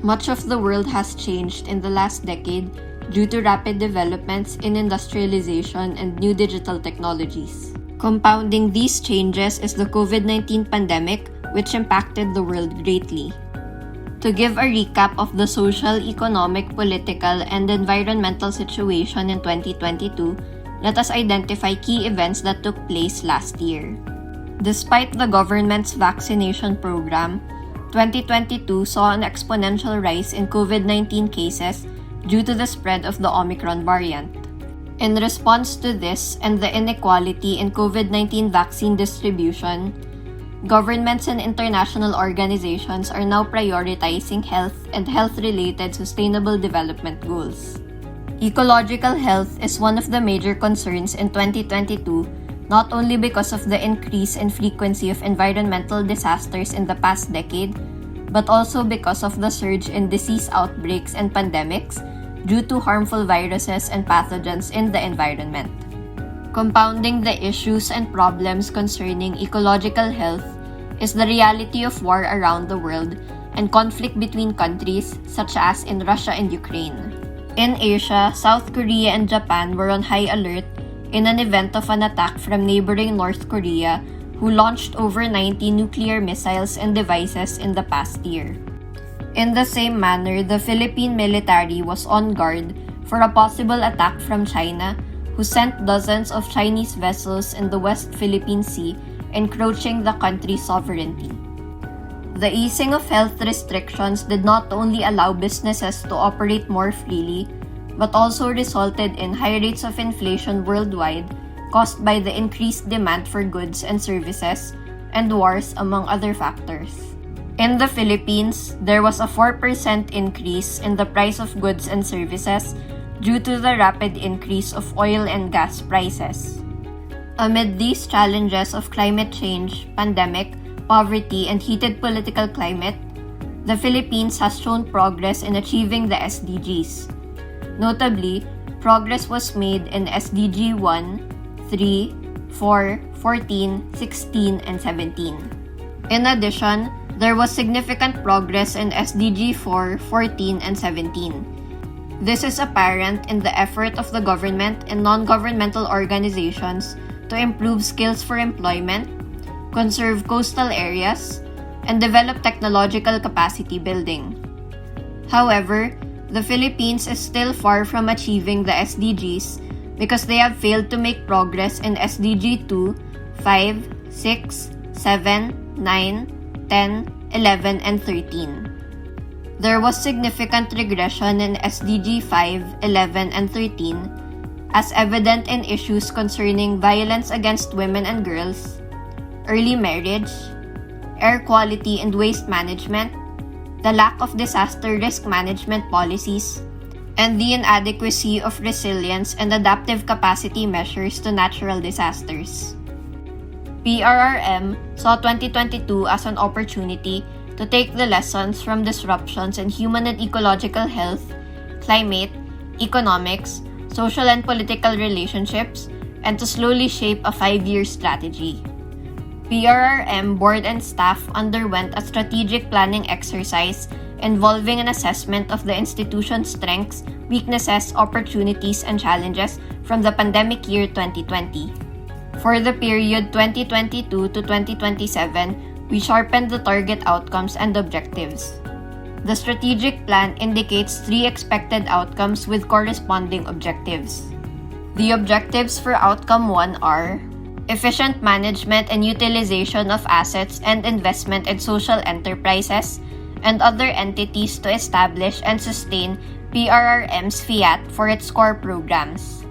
Much of the world has changed in the last decade due to rapid developments in industrialization and new digital technologies. Compounding these changes is the COVID-19 pandemic, which impacted the world greatly. To give a recap of the social, economic, political, and environmental situation in 2022, let us identify key events that took place last year. Despite the government's vaccination program, 2022 saw an exponential rise in COVID-19 cases due to the spread of the Omicron variant. In response to this and the inequality in COVID-19 vaccine distribution, governments and international organizations are now prioritizing health and health-related sustainable development goals. Ecological health is one of the major concerns in 2022, not only because of the increase in frequency of environmental disasters in the past decade, but also because of the surge in disease outbreaks and pandemics due to harmful viruses and pathogens in the environment. Compounding the issues and problems concerning ecological health is the reality of war around the world and conflict between countries such as in Russia and Ukraine. In Asia, South Korea and Japan were on high alert in an event of an attack from neighboring North Korea, who launched over 90 nuclear missiles and devices in the past year. In the same manner, the Philippine military was on guard for a possible attack from China, who sent dozens of Chinese vessels in the West Philippine Sea, encroaching the country's sovereignty. The easing of health restrictions did not only allow businesses to operate more freely, but also resulted in high rates of inflation worldwide caused by the increased demand for goods and services and wars, among other factors. In the Philippines, there was a 4% increase in the price of goods and services due to the rapid increase of oil and gas prices. Amid these challenges of climate change, pandemic, poverty, and heated political climate, the Philippines has shown progress in achieving the SDGs. Notably, progress was made in SDG 1, 3, 4, 14, 16, and 17. In addition, there was significant progress in SDG 4, 14, and 17. This is apparent in the effort of the government and non-governmental organizations to improve skills for employment, conserve coastal areas, and develop technological capacity building. However, the Philippines is still far from achieving the SDGs because they have failed to make progress in SDG 2, 5, 6, 7, 9, 10, 11, and 13. There was significant regression in SDG 5, 11, and 13, as evident in issues concerning violence against women and girls, early marriage, air quality and waste management, the lack of disaster risk management policies, and the inadequacy of resilience and adaptive capacity measures to natural disasters. PRRM saw 2022 as an opportunity to take the lessons from disruptions in human and ecological health, climate, economics, social and political relationships, and to slowly shape a 5-year strategy. PRRM board and staff underwent a strategic planning exercise involving an assessment of the institution's strengths, weaknesses, opportunities, and challenges from the pandemic year 2020. For the period 2022 to 2027, we sharpened the target outcomes and objectives. The strategic plan indicates 3 expected outcomes with corresponding objectives. The objectives for Outcome 1 are efficient management and utilization of assets and investment in social enterprises and other entities to establish and sustain PRRM's FIAT for its core programs.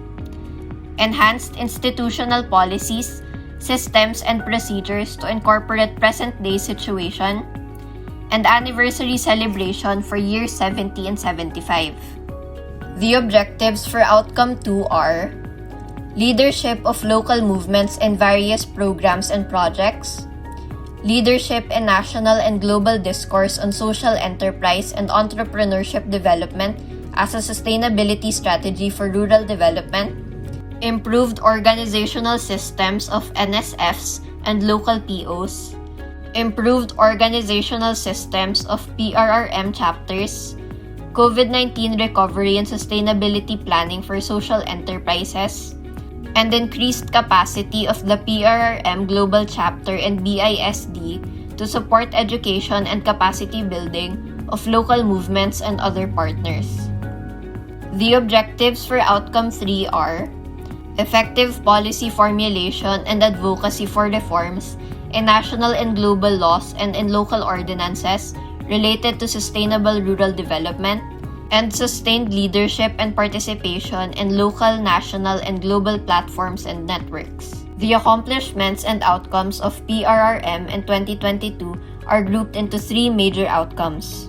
Enhanced institutional policies, systems, and procedures to incorporate present-day situation, and anniversary celebration for years 70 and 75. The objectives for Outcome 2 are leadership of local movements in various programs and projects, leadership in national and global discourse on social enterprise and entrepreneurship development as a sustainability strategy for rural development, improved organizational systems of NSFs and local POs, improved organizational systems of PRRM chapters, COVID-19 recovery and sustainability planning for social enterprises, and increased capacity of the PRRM Global Chapter and BISD to support education and capacity building of local movements and other partners. The objectives for Outcome 3 are effective policy formulation and advocacy for reforms in national and global laws and in local ordinances related to sustainable rural development, and sustained leadership and participation in local, national, and global platforms and networks. The accomplishments and outcomes of PRRM in 2022 are grouped into three major outcomes.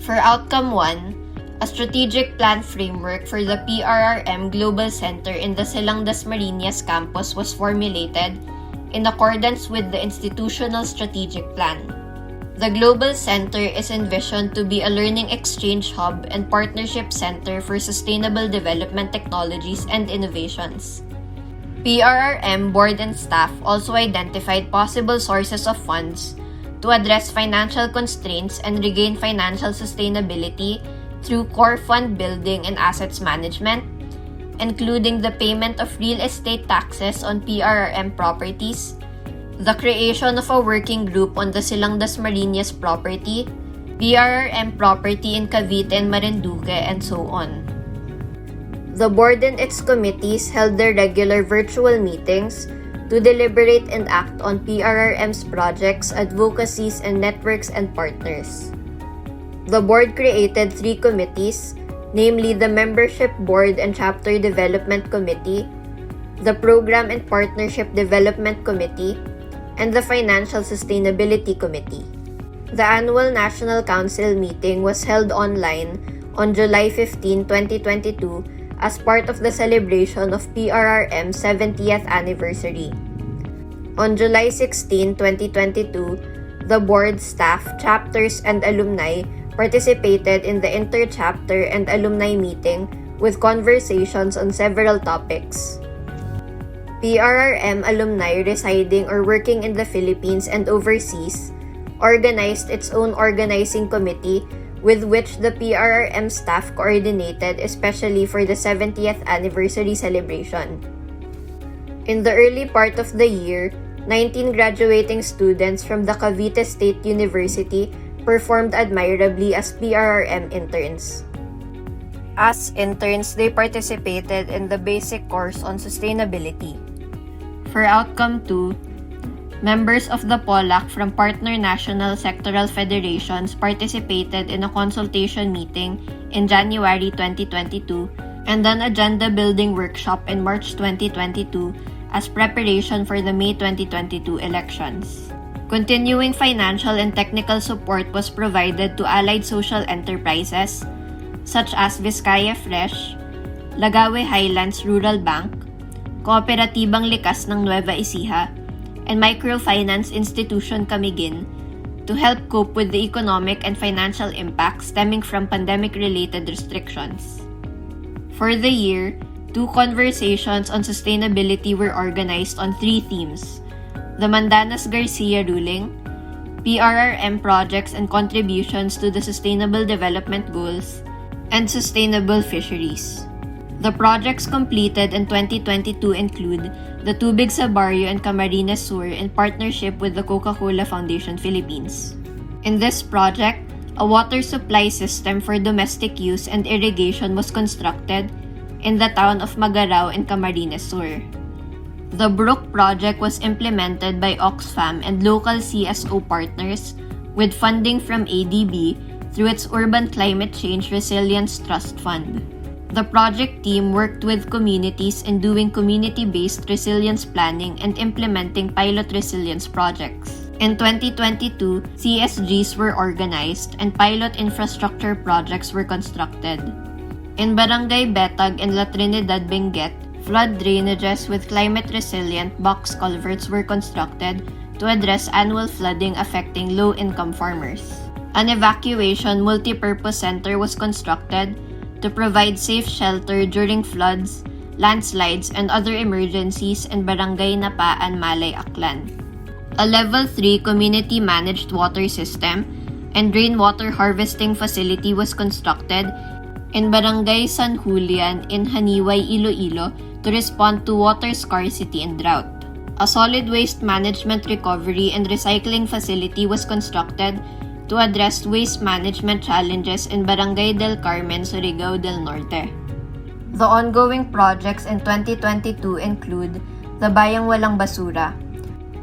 For Outcome 1, a strategic plan framework for the PRRM Global Center in the Silang Dasmariñas campus was formulated in accordance with the institutional strategic plan. The Global Center is envisioned to be a learning exchange hub and partnership center for sustainable development technologies and innovations. PRRM board and staff also identified possible sources of funds to address financial constraints and regain financial sustainability through core fund building and assets management, including the payment of real estate taxes on PRRM properties, the creation of a working group on the Silang Dasmariñas property, PRRM property in Cavite and Marinduque, and so on. The board and its committees held their regular virtual meetings to deliberate and act on PRRM's projects, advocacies, and networks and partners. The board created three committees, namely the Membership Board and Chapter Development Committee, the Program and Partnership Development Committee, and the Financial Sustainability Committee. The annual National Council meeting was held online on July 15, 2022 as part of the celebration of PRRM's 70th anniversary. On July 16, 2022, the board, staff, chapters, and alumni participated in the inter-chapter and alumni meeting with conversations on several topics. PRRM alumni residing or working in the Philippines and overseas organized its own organizing committee with which the PRRM staff coordinated especially for the 70th anniversary celebration. In the early part of the year, 19 graduating students from the Cavite State University performed admirably as PRRM interns. As interns, they participated in the basic course on sustainability. For Outcome 2, members of the POLAC from partner national sectoral federations participated in a consultation meeting in January 2022 and an agenda building workshop in March 2022 as preparation for the May 2022 elections. Continuing financial and technical support was provided to allied social enterprises such as Vizcaya Fresh, Lagawe Highlands Rural Bank, Kooperatibang Likas ng Nueva Ecija, and Microfinance Institution Camiguin to help cope with the economic and financial impacts stemming from pandemic-related restrictions. For the year, 2 conversations on sustainability were organized on 3 themes: the Mandanas-Garcia ruling, PRRM projects and contributions to the Sustainable Development Goals, and sustainable fisheries. The projects completed in 2022 include the Tubig sa Barrio and Camarines Sur in partnership with the Coca-Cola Foundation Philippines. In this project, a water supply system for domestic use and irrigation was constructed in the town of Magarao and Camarines Sur. The Brook project was implemented by Oxfam and local CSO partners with funding from ADB through its Urban Climate Change Resilience Trust Fund. The project team worked with communities in doing community-based resilience planning and implementing pilot resilience projects. In 2022, CSGs were organized and pilot infrastructure projects were constructed. In Barangay Betag and La Trinidad Benguet, flood drainages with climate-resilient box culverts were constructed to address annual flooding affecting low-income farmers. An evacuation multipurpose center was constructed to provide safe shelter during floods, landslides, and other emergencies in Barangay Napaan, Malay, Aklan. A Level 3 community-managed water system and rainwater harvesting facility was constructed in Barangay San Julian in Haniway, Iloilo to respond to water scarcity and drought. A solid waste management recovery and recycling facility was constructed to address waste management challenges in Barangay del Carmen, Surigao del Norte. The ongoing projects in 2022 include the Bayang Walang Basura.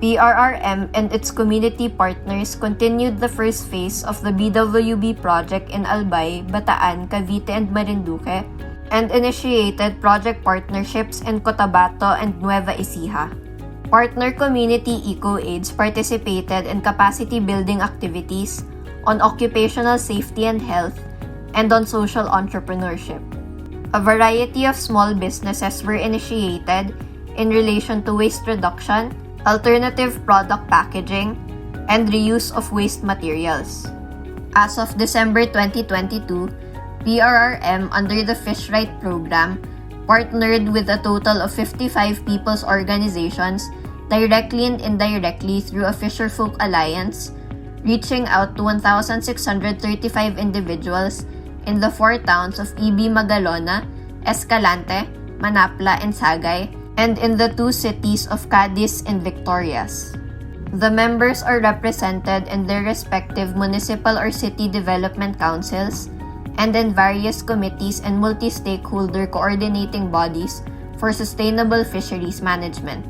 PRRM and its community partners continued the first phase of the BWB project in Albay, Bataan, Cavite, and Marinduque, and initiated project partnerships in Cotabato and Nueva Ecija. Partner community eco-aids participated in capacity-building activities on occupational safety and health and on social entrepreneurship. A variety of small businesses were initiated in relation to waste reduction, alternative product packaging, and reuse of waste materials. As of December 2022, PRRM under the Fish Right Program partnered with a total of 55 people's organizations directly and indirectly through a Fisherfolk Alliance, reaching out to 1,635 individuals in the 4 towns of EB Magalona, Escalante, Manapla, and Sagay, and in the 2 cities of Cadiz and Victorias. The members are represented in their respective municipal or city development councils and in various committees and multi-stakeholder coordinating bodies for sustainable fisheries management.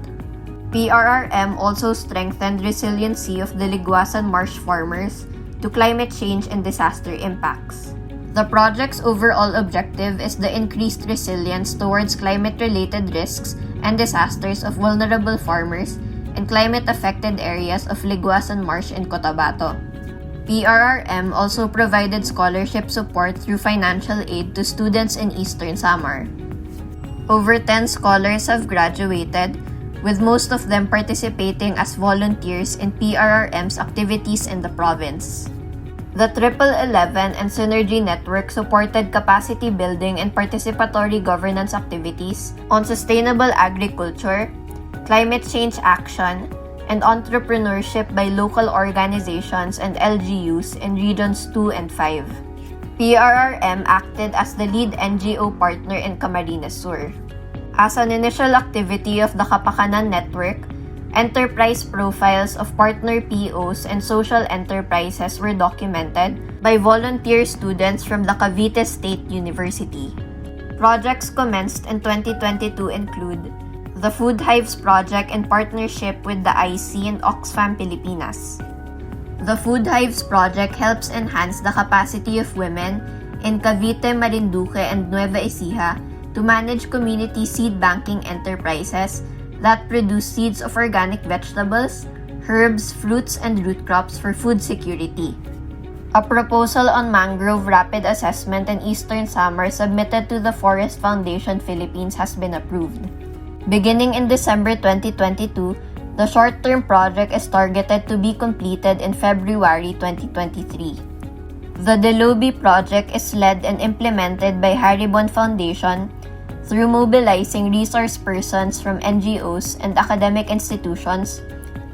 PRRM also strengthened resiliency of the Liguasan marsh farmers to climate change and disaster impacts. The project's overall objective is the increased resilience towards climate-related risks and disasters of vulnerable farmers in climate-affected areas of Liguasan Marsh and Cotabato. PRRM also provided scholarship support through financial aid to students in Eastern Samar. Over 10 scholars have graduated, with most of them participating as volunteers in PRRM's activities in the province. The 1111 and Synergy Network supported capacity building and participatory governance activities on sustainable agriculture, climate change action, and entrepreneurship by local organizations and LGUs in Regions 2 and 5. PRRM acted as the lead NGO partner in Camarines Sur. As an initial activity of the Kapakanan Network, enterprise profiles of partner POs and social enterprises were documented by volunteer students from the Cavite State University. Projects commenced in 2022 include the Food Hives Project in partnership with the IC and Oxfam Pilipinas. The Food Hives Project helps enhance the capacity of women in Cavite, Marinduque, and Nueva Ecija to manage community seed banking enterprises that produce seeds of organic vegetables, herbs, fruits, and root crops for food security. A proposal on mangrove rapid assessment in Eastern Samar submitted to the Forest Foundation Philippines has been approved. Beginning in December 2022, the short-term project is targeted to be completed in February 2023. The Delobi project is led and implemented by Haribon Foundation through mobilizing resource persons from NGOs and academic institutions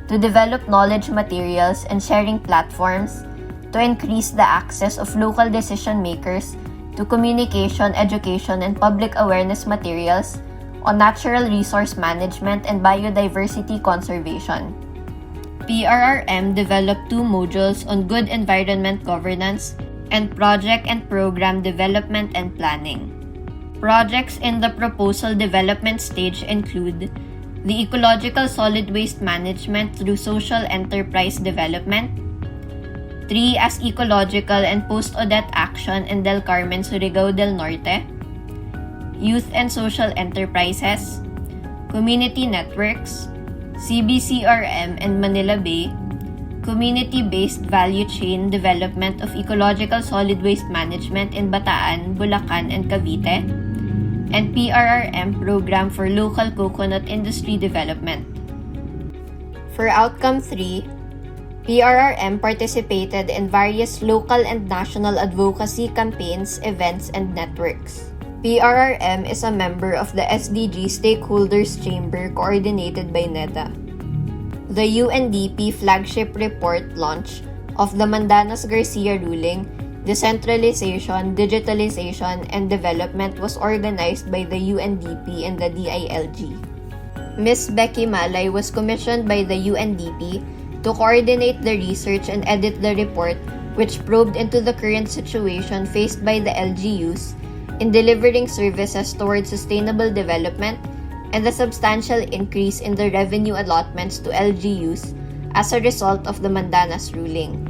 to develop knowledge materials and sharing platforms to increase the access of local decision makers to communication, education, and public awareness materials on natural resource management and biodiversity conservation. PRRM developed 2 modules on good environment governance and project and program development and planning. Projects in the proposal development stage include the ecological solid waste management through social enterprise development, 3 as ecological and post-audit action in Del Carmen, Surigao del Norte, youth and social enterprises, community networks, CBCRM and Manila Bay, community-based value chain development of ecological solid waste management in Bataan, Bulacan, and Cavite, and PRRM program for local coconut industry development. For Outcome 3, PRRM participated in various local and national advocacy campaigns, events, and networks. PRRM is a member of the SDG Stakeholders Chamber coordinated by NEDA. The UNDP flagship report launch of the Mandanas-Garcia ruling, Decentralization, Digitalization, and Development was organized by the UNDP and the DILG. Ms. Becky Malay was commissioned by the UNDP to coordinate the research and edit the report, which probed into the current situation faced by the LGUs in delivering services towards sustainable development and the substantial increase in the revenue allotments to LGUs as a result of the Mandanas ruling.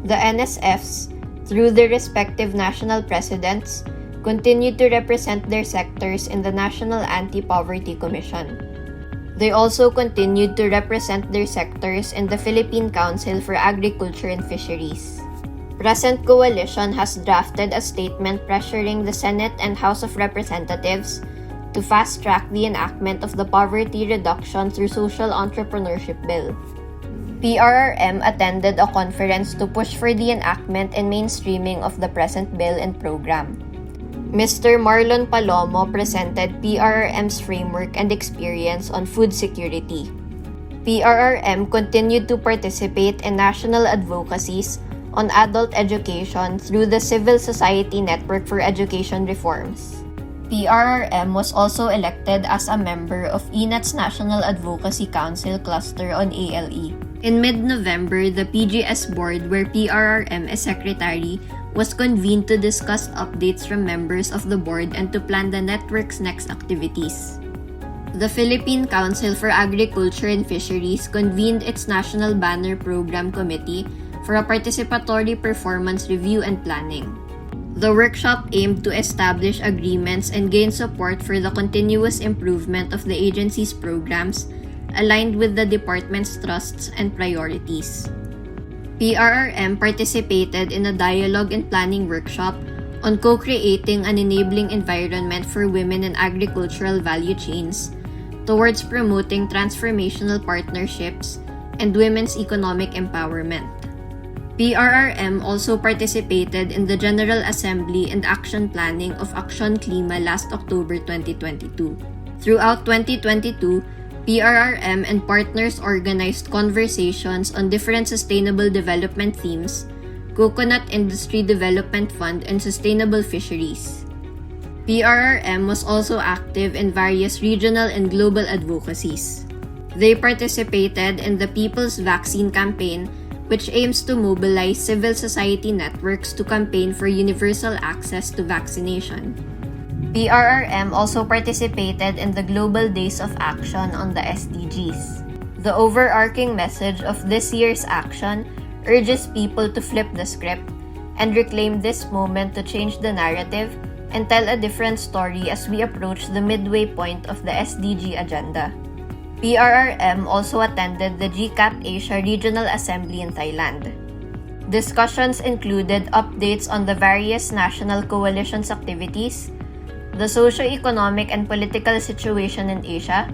The NSFs, through their respective national presidents, continued to represent their sectors in the National Anti-Poverty Commission. They also continued to represent their sectors in the Philippine Council for Agriculture and Fisheries. Present coalition has drafted a statement pressuring the Senate and House of Representatives to fast-track the enactment of the Poverty Reduction through Social Entrepreneurship Bill. PRRM attended a conference to push for the enactment and mainstreaming of the present bill and program. Mr. Marlon Palomo presented PRRM's framework and experience on food security. PRRM continued to participate in national advocacies on adult education through the Civil Society Network for Education Reforms. PRRM was also elected as a member of INAT's National Advocacy Council Cluster on ALE. In mid-November, the PGS board, where PRRM is secretary, was convened to discuss updates from members of the board and to plan the network's next activities. The Philippine Council for Agriculture and Fisheries convened its National Banner Program Committee for a participatory performance review and planning. The workshop aimed to establish agreements and gain support for the continuous improvement of the agency's programs aligned with the department's trusts and priorities. PRRM participated in a dialogue and planning workshop on co-creating an enabling environment for women in agricultural value chains towards promoting transformational partnerships and women's economic empowerment. PRRM also participated in the General Assembly and Action Planning of Action Klima last October 2022. Throughout 2022, PRRM and partners organized conversations on different sustainable development themes, Coconut Industry Development Fund, and sustainable fisheries. PRRM was also active in various regional and global advocacies. They participated in the People's Vaccine Campaign, which aims to mobilize civil society networks to campaign for universal access to vaccination. PRRM also participated in the Global Days of Action on the SDGs. The overarching message of this year's action urges people to flip the script and reclaim this moment to change the narrative and tell a different story as we approach the midway point of the SDG agenda. PRRM also attended the GCAP Asia Regional Assembly in Thailand. Discussions included updates on the various national coalitions' activities, the socio-economic and political situation in Asia,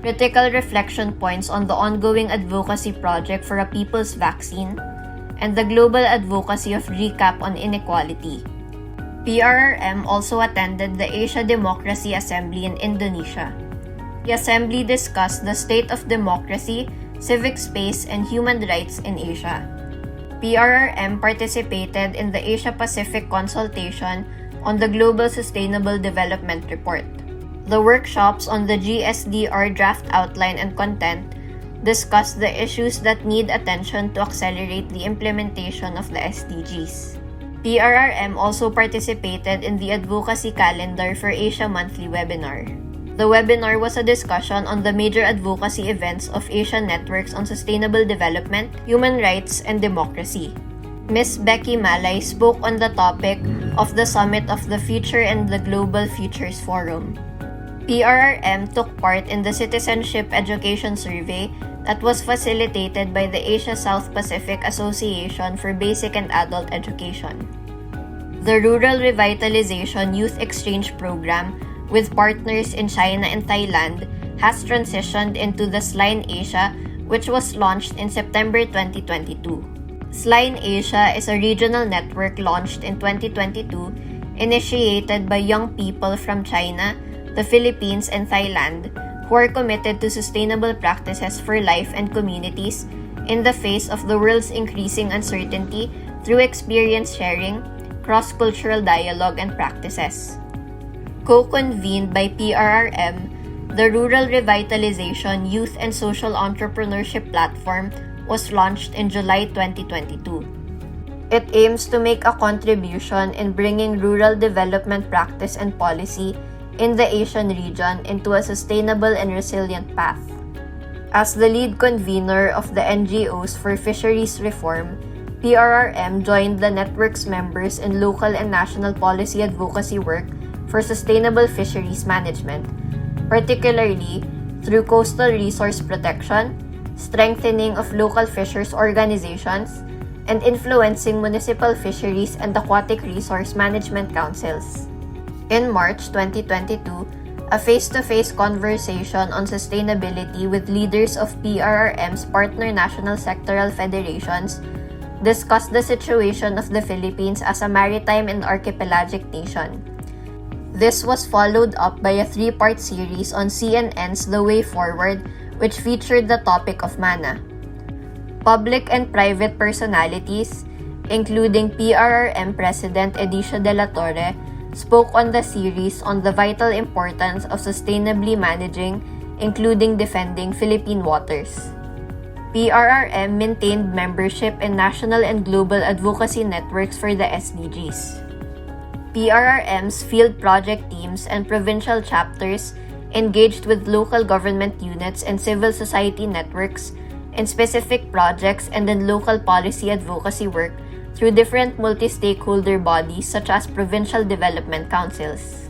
critical reflection points on the ongoing advocacy project for a people's vaccine, and the global advocacy of GCAP on inequality. PRRM also attended the Asia Democracy Assembly in Indonesia. The Assembly discussed the state of democracy, civic space, and human rights in Asia. PRRM participated in the Asia-Pacific consultation on the Global Sustainable Development Report. The workshops on the GSDR draft outline and content discussed the issues that need attention to accelerate the implementation of the SDGs. PRRM also participated in the Advocacy Calendar for Asia Monthly webinar. The webinar was a discussion on the major advocacy events of Asian networks on sustainable development, human rights, and democracy. Ms. Becky Malay spoke on the topic of the Summit of the Future and the Global Futures Forum. PRRM took part in the Citizenship Education Survey that was facilitated by the Asia South Pacific Association for Basic and Adult Education. The Rural Revitalization Youth Exchange Program with partners in China and Thailand has transitioned into the SLINE Asia, which was launched in September 2022. SLINE Asia is a regional network launched in 2022, initiated by young people from China, the Philippines, and Thailand, who are committed to sustainable practices for life and communities in the face of the world's increasing uncertainty through experience sharing, cross-cultural dialogue, and practices. Co-convened by PRRM, the Rural Revitalization Youth and Social Entrepreneurship Platform was launched in July 2022. It aims to make a contribution in bringing rural development practice and policy in the Asian region into a sustainable and resilient path. As the lead convener of the NGOs for Fisheries Reform, PRRM joined the network's members in local and national policy advocacy work for sustainable fisheries management, particularly through coastal resource protection, strengthening of local fishers organizations, and influencing municipal fisheries and aquatic resource management councils. In March 2022, a face-to-face conversation on sustainability with leaders of PRRM's partner national sectoral federations discussed the situation of the Philippines as a maritime and archipelagic nation. This was followed up by a 3-part series on CNN's The Way Forward, which featured the topic of mana. Public and private personalities, including PRRM President Edicio de la Torre, spoke on the series on the vital importance of sustainably managing, including defending Philippine waters. PRRM maintained membership in national and global advocacy networks for the SDGs. PRRM's field project teams and provincial chapters engaged with local government units and civil society networks in specific projects and in local policy advocacy work through different multi-stakeholder bodies such as provincial development councils.